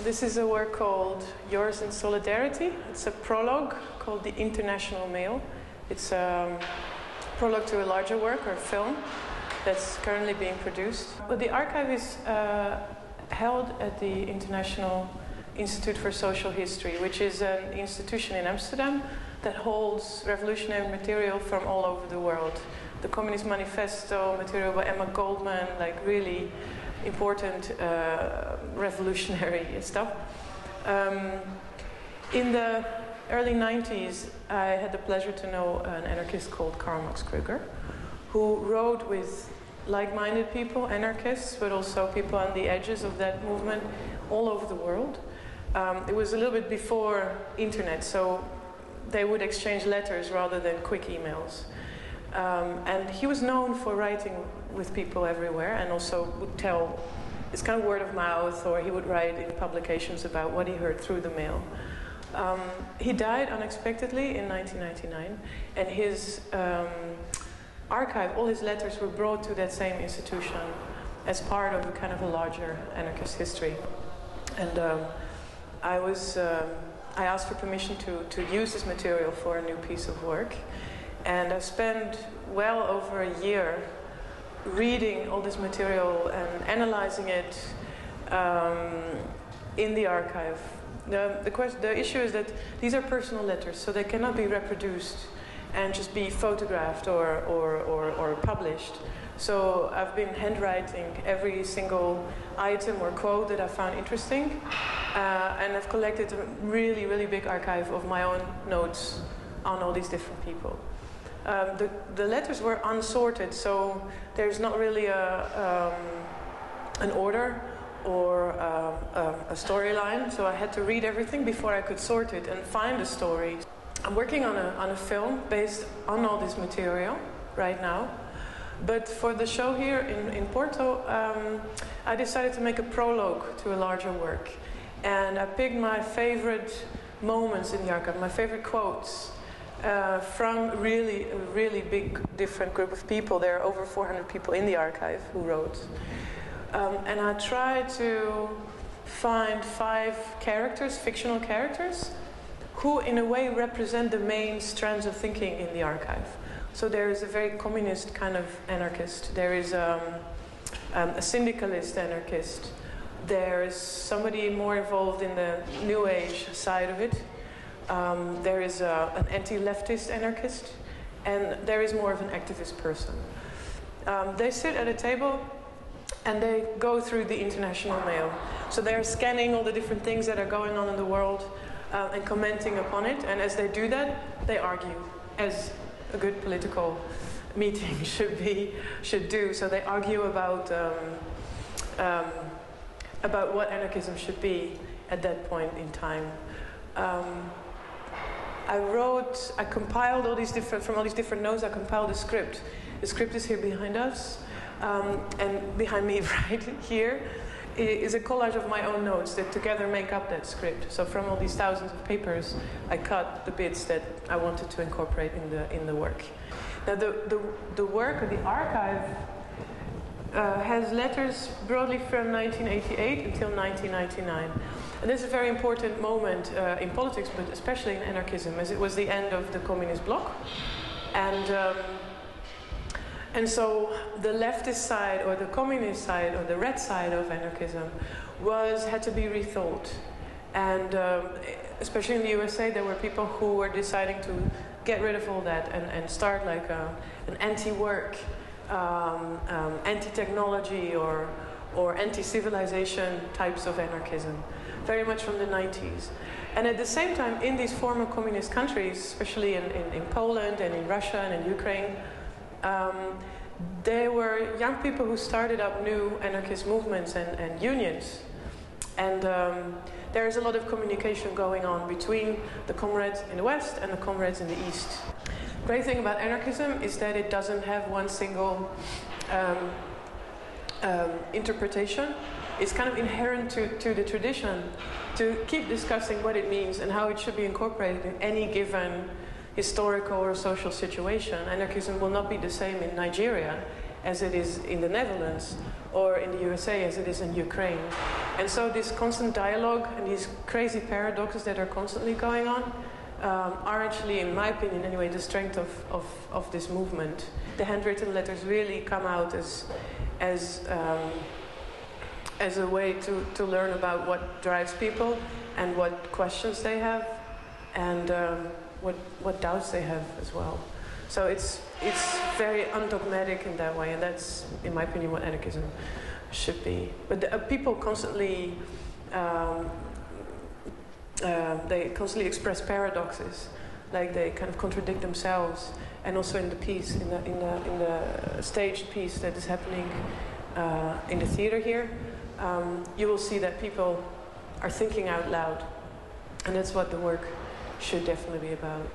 This is a work called Yours in Solidarity. It's a prologue called The International Mail. It's a prologue to a larger work or film that's currently being produced. But the archive is held at the International Institute for Social History, which is an institution in Amsterdam that holds revolutionary material from all over the world. The Communist Manifesto, material by Emma Goldman, like really important revolutionary stuff. In the early 90s, I had the pleasure to know an anarchist called Karl Marx Kruger, who wrote with like-minded people, anarchists, but also people on the edges of that movement all over the world. It was a little bit before internet, so they would exchange letters rather than quick emails. And he was known for writing with people everywhere, and also would tell, it's kind of word of mouth, or he would write in publications about what he heard through the mail. He died unexpectedly in 1999, and his archive, all his letters were brought to that same institution as part of a kind of a larger anarchist history. And I asked for permission to use this material for a new piece of work. And I spent well over a year reading all this material and analyzing it in the archive. The issue is that these are personal letters, so they cannot be reproduced and just be photographed or published. So I've been handwriting every single item or quote that I found interesting, and I've collected a really, really big archive of my own notes on all these different people. The letters were unsorted, so there's not really an order or a storyline, so I had to read everything before I could sort it and find a story. I'm working on a film based on all this material right now, but for the show here in Porto, I decided to make a prologue to a larger work, and I picked my favorite moments in the archive, my favorite quotes, from a really big, different group of people. There are over 400 people in the archive who wrote. And I tried to find 5 characters, fictional characters, who in a way represent the main strands of thinking in the archive. So there is a very communist kind of anarchist. There is a syndicalist anarchist. There is somebody more involved in the New Age side of it. There is an anti-leftist anarchist, and there is more of an activist person. They sit at a table and they go through the international mail. So they're scanning all the different things that are going on in the world and commenting upon it, and as they do that, they argue, as a good political meeting should do. So they argue about what anarchism should be at that point in time. I compiled all these from all these different notes, I compiled a script. The script is here behind us, and behind me right here is a collage of my own notes that together make up that script. So from all these thousands of papers, I cut the bits that I wanted to incorporate in the work. Now the work, or the archive, has letters broadly from 1988 until 1999. And this is a very important moment in politics, but especially in anarchism, as it was the end of the communist bloc. And so the leftist side, or the communist side, or the red side of anarchism had to be rethought. And especially in the USA, there were people who were deciding to get rid of all that and start like an anti-work, anti-technology, or anti-civilization types of anarchism, very much from the 90s. And at the same time, in these former communist countries, especially in Poland and in Russia and in Ukraine, there were young people who started up new anarchist movements and unions. And there is a lot of communication going on between the comrades in the West and the comrades in the East. The great thing about anarchism is that it doesn't have one single interpretation. It's kind of inherent to the tradition to keep discussing what it means and how it should be incorporated in any given historical or social situation. Anarchism will not be the same in Nigeria as it is in the Netherlands, or in the USA as it is in Ukraine. And so this constant dialogue and these crazy paradoxes that are constantly going on are actually, in my opinion anyway, the strength of this movement. The handwritten letters really come out as a way to learn about what drives people and what questions they have and what doubts they have as well. So it's very undogmatic in that way, and that's, in my opinion, what anarchism should be. But people constantly they constantly express paradoxes, like they kind of contradict themselves, and also in the piece, in the staged piece that is happening in the theater here, you will see that people are thinking out loud, and that's what the work should definitely be about.